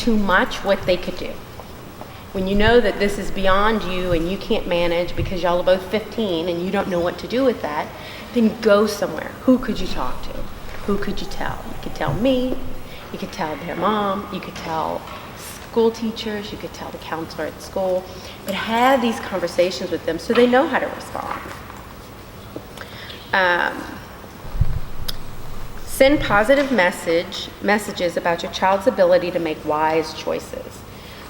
too much, what they could do. When you know that this is beyond you and you can't manage because y'all are both 15 and you don't know what to do with that, then go somewhere. Who could you talk to? Who could you tell? You could tell me, you could tell their mom, you could tell school teachers, you could tell the counselor at school, but have these conversations with them so they know how to respond. Send positive messages about your child's ability to make wise choices.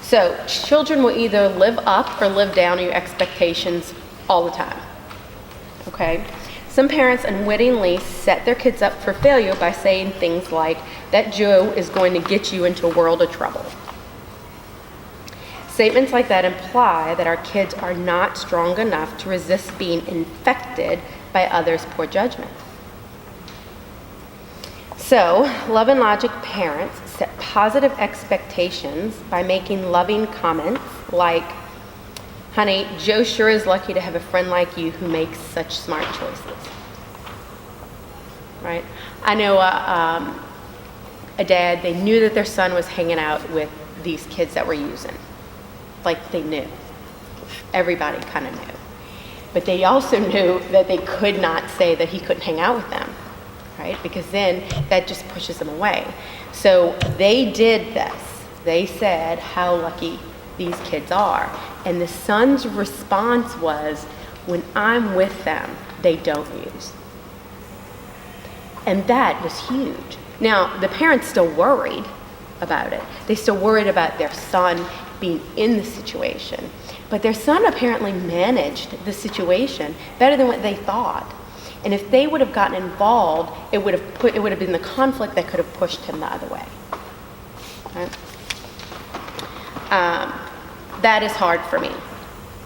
So children will either live up or live down to your expectations all the time, okay? Some parents unwittingly set their kids up for failure by saying things like, that Joe is going to get you into a world of trouble. Statements like that imply that our kids are not strong enough to resist being infected by others' poor judgment. So, love and logic parents set positive expectations by making loving comments like, honey, Joe sure is lucky to have a friend like you who makes such smart choices. Right? I know a dad, they knew that their son was hanging out with these kids that were using. Like they knew. Everybody kind of knew. But they also knew that they could not say that he couldn't hang out with them. Right? Because then that just pushes them away. So they did this. They said how lucky these kids are. And the son's response was, when I'm with them, they don't use. And that was huge. Now, the parents still worried about it. They still worried about their son being in the situation. But their son apparently managed the situation better than what they thought. And if they would have gotten involved, it would have been the conflict that could have pushed him the other way. Right? That is hard for me,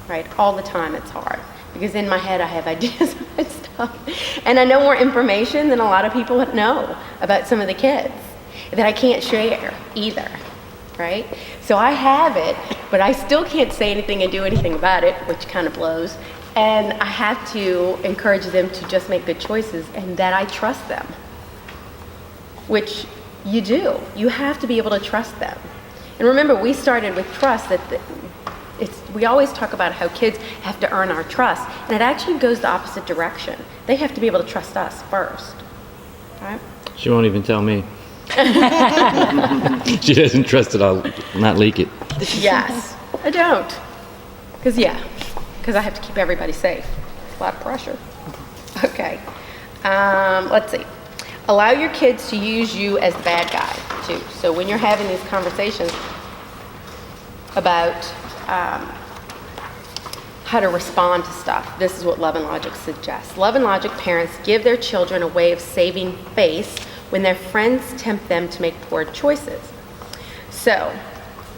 right? All the time it's hard. Because in my head I have ideas about stuff. And I know more information than a lot of people know about some of the kids that I can't share either, right? So I have it, but I still can't say anything and do anything about it, which kind of blows. And I have to encourage them to just make good choices and that I trust them, which you do. You have to be able to trust them. And remember, we started with trust. We always talk about how kids have to earn our trust, and it actually goes the opposite direction. They have to be able to trust us first. Right? She won't even tell me. She doesn't trust that I'll not leak it. Yes, I don't. Because I have to keep everybody safe. It's a lot of pressure. Okay. Let's see. Allow your kids to use you as the bad guy, too. So when you're having these conversations about how to respond to stuff, this is what Love and Logic suggests. Love and Logic parents give their children a way of saving face when their friends tempt them to make poor choices. So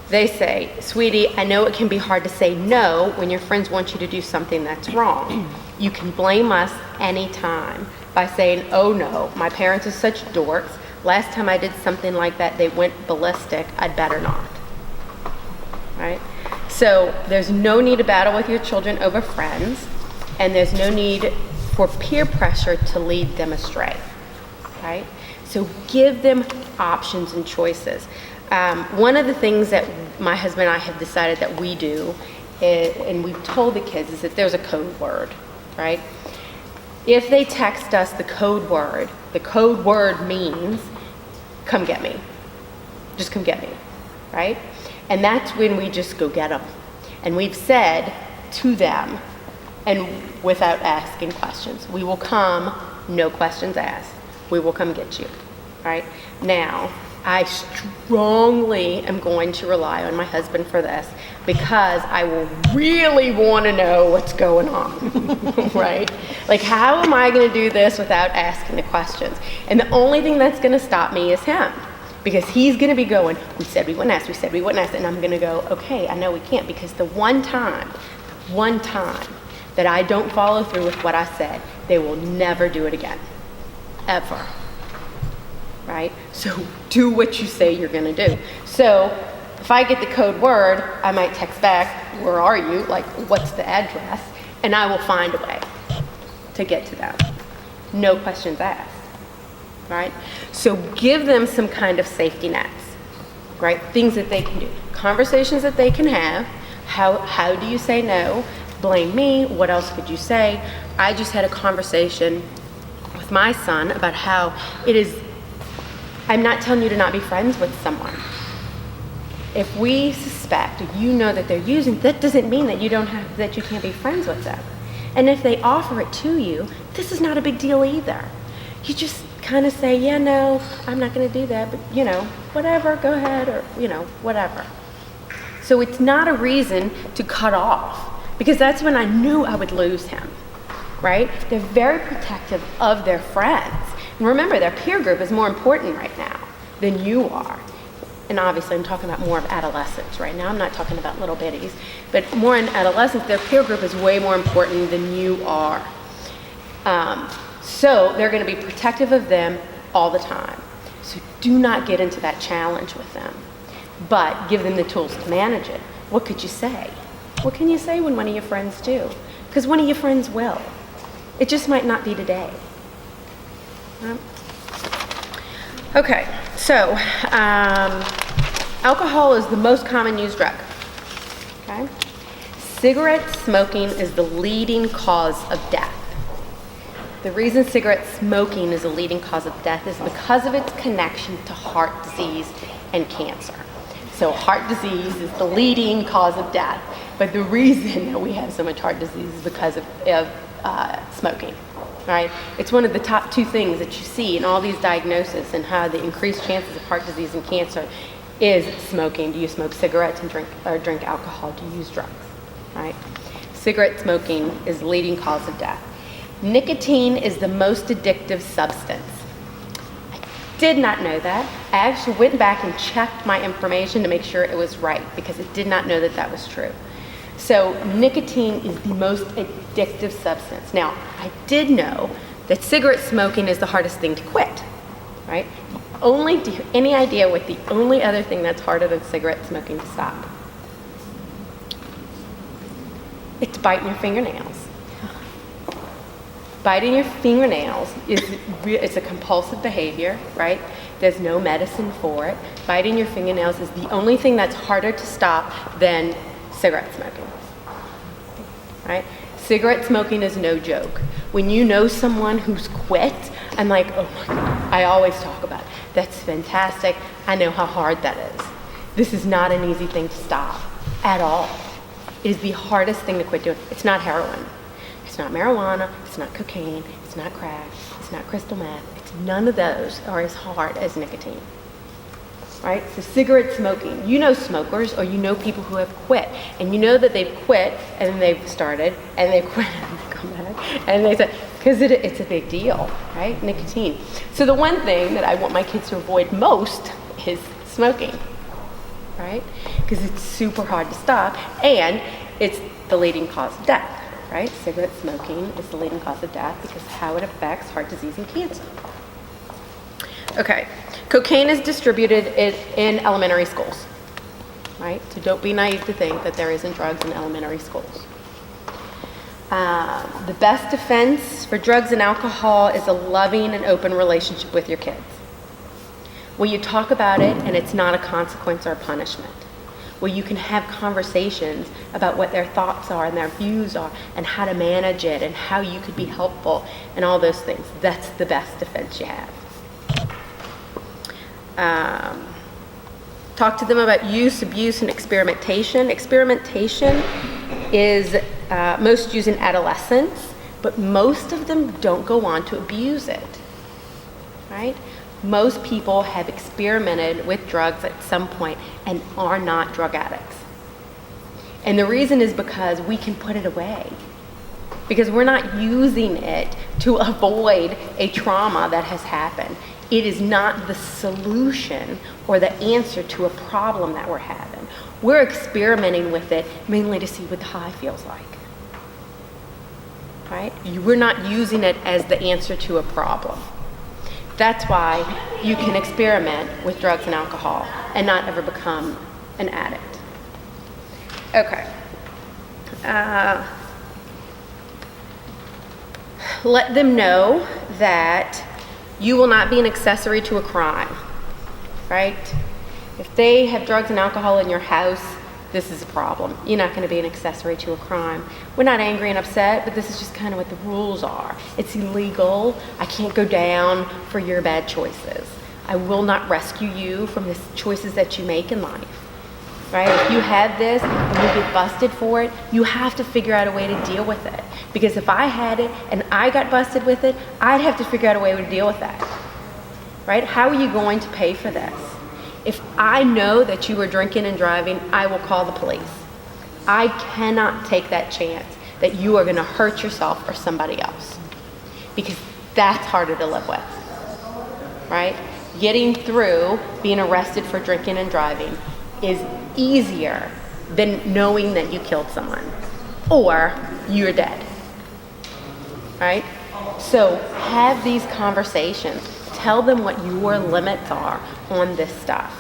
they say, sweetie, I know it can be hard to say no when your friends want you to do something that's wrong. You can blame us anytime by saying, oh no, my parents are such dorks. Last time I did something like that, they went ballistic. I'd better not. Right? So there's no need to battle with your children over friends, and there's no need for peer pressure to lead them astray. Right? So give them options and choices. One of the things that my husband and I have decided that we do, and we've told the kids, is that there's a code word, right? If they text us the code word means, come get me. Just come get me, right? And that's when we just go get them. And we've said to them, and without asking questions, we will come, no questions asked. We will come get you, right? Now, I strongly am going to rely on my husband for this because I will really want to know what's going on, right? Like, how am I going to do this without asking the questions? And the only thing that's going to stop me is him, because he's going to be going, we said we wouldn't ask, and I'm going to go, okay, I know we can't, because the one time that I don't follow through with what I said, they will never do it again, ever. Right? So do what you say you're going to do. So if I get the code word, I might text back, where are you? Like, what's the address? And I will find a way to get to them. No questions asked. Right? So give them some kind of safety nets. right? Things that they can do, conversations that they can have. How do you say no? Blame me. What else could you say? I just had a conversation with my son about how it is, I'm not telling you to not be friends with someone. If we suspect, you know that they're using, that doesn't mean that you can't be friends with them. And if they offer it to you, this is not a big deal either. You just kind of say, yeah, no, I'm not going to do that, but whatever, go ahead, or whatever. So it's not a reason to cut off, because that's when I knew I would lose him, right? They're very protective of their friends. And remember, their peer group is more important right now than you are. And obviously I'm talking about more of adolescents right now. I'm not talking about little bitties, but more in adolescence, their peer group is way more important than you are. So they're going to be protective of them all the time. So do not get into that challenge with them, but give them the tools to manage it. What could you say? What can you say when one of your friends do? Because one of your friends will. It just might not be today. Okay, so alcohol is the most common used drug. Okay? Cigarette smoking is the leading cause of death. The reason cigarette smoking is a leading cause of death is because of its connection to heart disease and cancer. So heart disease is the leading cause of death, but the reason that we have so much heart disease is because of smoking, right? It's one of the top 2 things that you see in all these diagnoses and how the increased chances of heart disease and cancer is smoking. Do you smoke cigarettes and drink alcohol? Do you use drugs, right? Cigarette smoking is the leading cause of death. Nicotine is the most addictive substance. I did not know that. I actually went back and checked my information to make sure it was right, because I did not know that that was true. So nicotine is the most addictive substance. Now, I did know that cigarette smoking is the hardest thing to quit, right? Do you have any idea what the only other thing that's harder than cigarette smoking to stop? It's biting your fingernails. Biting your fingernails it's a compulsive behavior, right? There's no medicine for it. Biting your fingernails is the only thing that's harder to stop than cigarette smoking, right? Cigarette smoking is no joke. When you know someone who's quit, I'm like, oh my God, I always talk about it. That's fantastic. I know how hard that is. This is not an easy thing to stop at all. It is the hardest thing to quit doing. It's not heroin. It's not marijuana. It's not cocaine. It's not crack. It's not crystal meth. It's none of those are as hard as nicotine. Right? So cigarette smoking, you know smokers, or you know people who have quit, and you know that they've quit and then they've started and they quit and they come back and they said, because it's a big deal, right? Nicotine. So the one thing that I want my kids to avoid most is smoking, right? Because it's super hard to stop, and it's the leading cause of death, right? Cigarette smoking is the leading cause of death because of how it affects heart disease and cancer. Okay, cocaine is distributed in elementary schools, right? So don't be naive to think that there isn't drugs in elementary schools. The best defense for drugs and alcohol is a loving and open relationship with your kids. When you talk about it and it's not a consequence or a punishment, where you can have conversations about what their thoughts are and their views are and how to manage it and how you could be helpful and all those things. That's the best defense you have. Talk to them about use, abuse, and experimentation. Experimentation is most used in adolescence, but most of them don't go on to abuse it, right? Most people have experimented with drugs at some point and are not drug addicts. And the reason is because we can put it away. Because we're not using it to avoid a trauma that has happened. It is not the solution or the answer to a problem that we're having. We're experimenting with it mainly to see what the high feels like. Right? We're not using it as the answer to a problem. That's why you can experiment with drugs and alcohol and not ever become an addict. Okay. Let them know that you will not be an accessory to a crime, right? If they have drugs and alcohol in your house, this is a problem. You're not going to be an accessory to a crime. We're not angry and upset, but this is just kind of what the rules are. It's illegal. I can't go down for your bad choices. I will not rescue you from the choices that you make in life. Right? If you have this and you get busted for it, you have to figure out a way to deal with it. Because if I had it and I got busted with it, I'd have to figure out a way to deal with that. Right? How are you going to pay for this? If I know that you were drinking and driving, I will call the police. I cannot take that chance that you are going to hurt yourself or somebody else. Because that's harder to live with. Right? Getting through being arrested for drinking and driving is easier than knowing that you killed someone or you're dead. Right? So have these conversations. Tell them what your limits are on this stuff.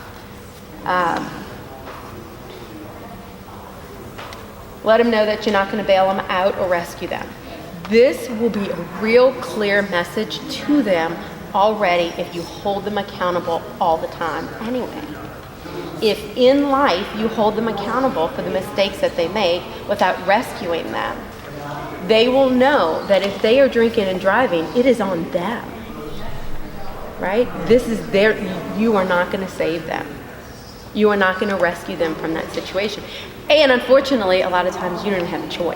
Let them know that you're not going to bail them out or rescue them. This will be a real clear message to them already if you hold them accountable all the time anyway. If in life you hold them accountable for the mistakes that they make without rescuing them, they will know that if they are drinking and driving, it is on them. Right? This is you are not going to save them. You are not going to rescue them from that situation. And unfortunately, a lot of times you don't have a choice.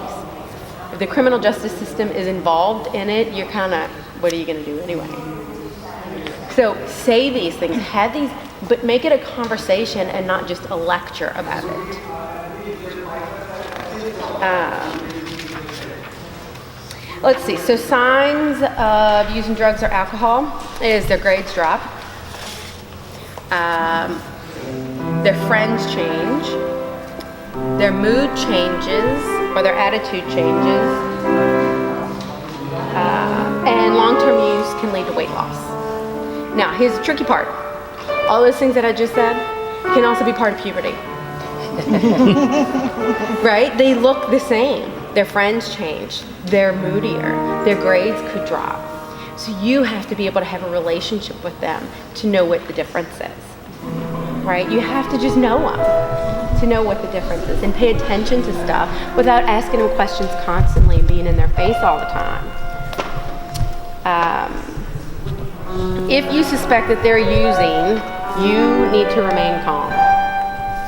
If the criminal justice system is involved in it, you're kind of, what are you going to do anyway? So say these things, have these, but make it a conversation and not just a lecture about it. Let's see, so signs of using drugs or alcohol is their grades drop, their friends change, their mood changes or their attitude changes, and long-term use can lead to weight loss. Now, here's the tricky part. All those things that I just said can also be part of puberty. Right? They look the same. Their friends change. They're moodier. Their grades could drop. So you have to be able to have a relationship with them to know what the difference is. Right? You have to just know them to know what the difference is and pay attention to stuff without asking them questions constantly and being in their face all the time. If you suspect that they're using, you need to remain calm,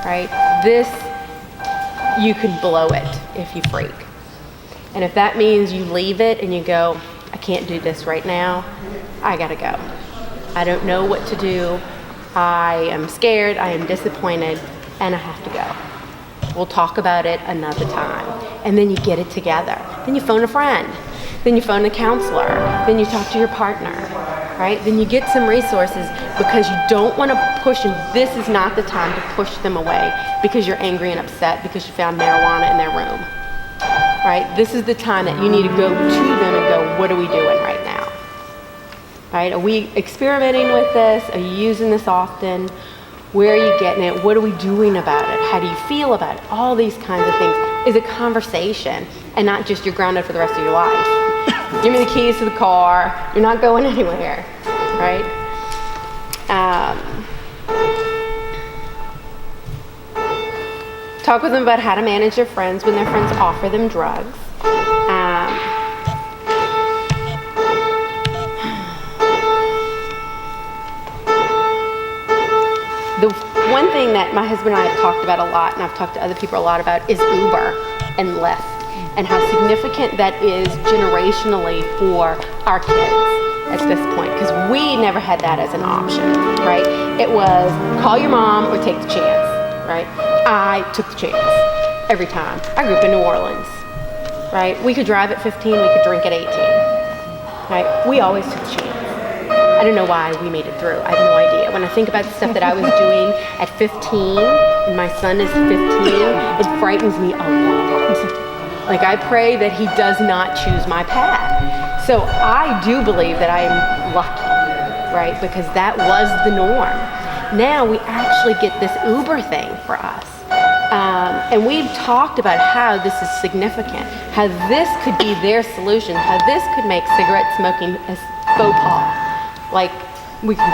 right? This, you could blow it if you freak. And if that means you leave it and you go, I can't do this right now, I gotta go. I don't know what to do. I am scared, I am disappointed, and I have to go. We'll talk about it another time. And then you get it together. Then you phone a friend. Then you phone a counselor. Then you talk to your partner, right? Then you get some resources because you don't want to push, and this is not the time to push them away because you're angry and upset because you found marijuana in their room, right? This is the time that you need to go to them and go, what are we doing right now? Right? Are we experimenting with this? Are you using this often? Where are you getting it? What are we doing about it? How do you feel about it? All these kinds of things is a conversation and not just you're grounded for the rest of your life. Give me the keys to the car. You're not going anywhere, right? Talk with them about how to manage their friends when their friends offer them drugs. The one thing that my husband and I have talked about a lot, and I've talked to other people a lot about, is Uber and Lyft, and how significant that is generationally for our kids at this point, because we never had that as an option, right? It was call your mom or take the chance, right? I took the chance every time. I grew up in New Orleans, right? We could drive at 15, we could drink at 18, right? We always took the chance. I don't know why we made it through. I have no idea. When I think about the stuff that I was doing at 15, and my son is 15, it frightens me a lot. Like, I pray that he does not choose my path. So I do believe that I am lucky, right? Because that was the norm. Now we actually get this Uber thing for us. And we've talked about how this is significant, how this could be their solution, how this could make cigarette smoking a faux pas. Like, we can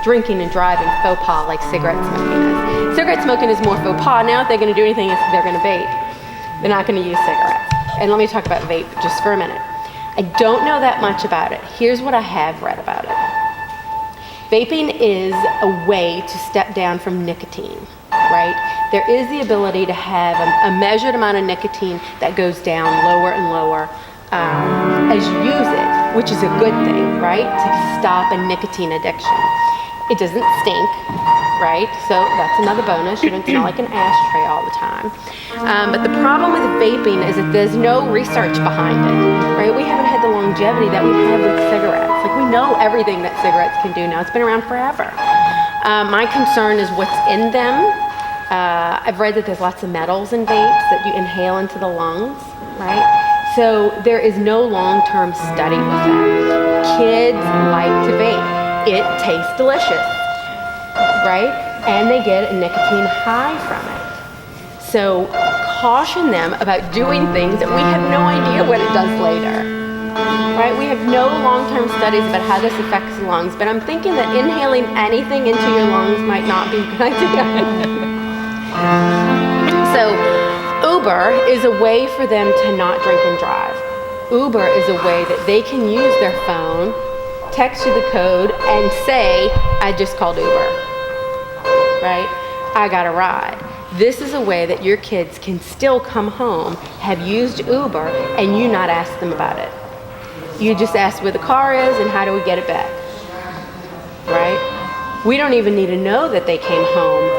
drinking and driving faux pas like cigarette smoking is. Cigarette smoking is more faux pas. Now if they're going to do anything, they're going to vape. They're not going to use cigarettes. And let me talk about vape just for a minute. I don't know that much about it. Here's what I have read about it. Vaping is a way to step down from nicotine, right? There is the ability to have a measured amount of nicotine that goes down lower and lower as you use it, which is a good thing, right? To stop a nicotine addiction. It doesn't stink, right? So that's another bonus. You don't smell like an ashtray all the time. But the problem with vaping is that there's no research behind it, right? We haven't had the longevity that we have with cigarettes. Like, we know everything that cigarettes can do now. It's been around forever. My concern is what's in them. I've read that there's lots of metals in vapes that you inhale into the lungs, right? So there is no long-term study with that. Kids like to vape. It tastes delicious, right? And they get a nicotine high from it. So caution them about doing things that we have no idea what it does later, right? We have no long-term studies about how this affects the lungs, but I'm thinking that inhaling anything into your lungs might not be a good idea. So Uber is a way for them to not drink and drive. Uber is a way that they can use their phone, text you the code, and say, I just called Uber, right? I got a ride. This is a way that your kids can still come home, have used Uber, and you not ask them about it. You just ask where the car is and how do we get it back, right? We don't even need to know that they came home,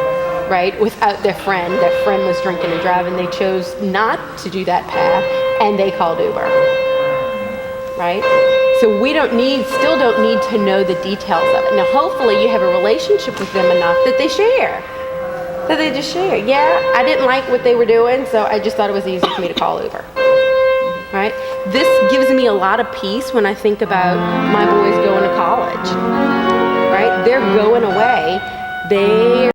right, without their friend. Their friend was drinking and driving. They chose not to do that path, and they called Uber, right? So we still don't need to know the details of it. Now, hopefully you have a relationship with them enough that they share. That they just share. Yeah, I didn't like what they were doing, so I just thought it was easy for me to call Uber. Right? This gives me a lot of peace when I think about my boys going to college. Right? They're going away. They're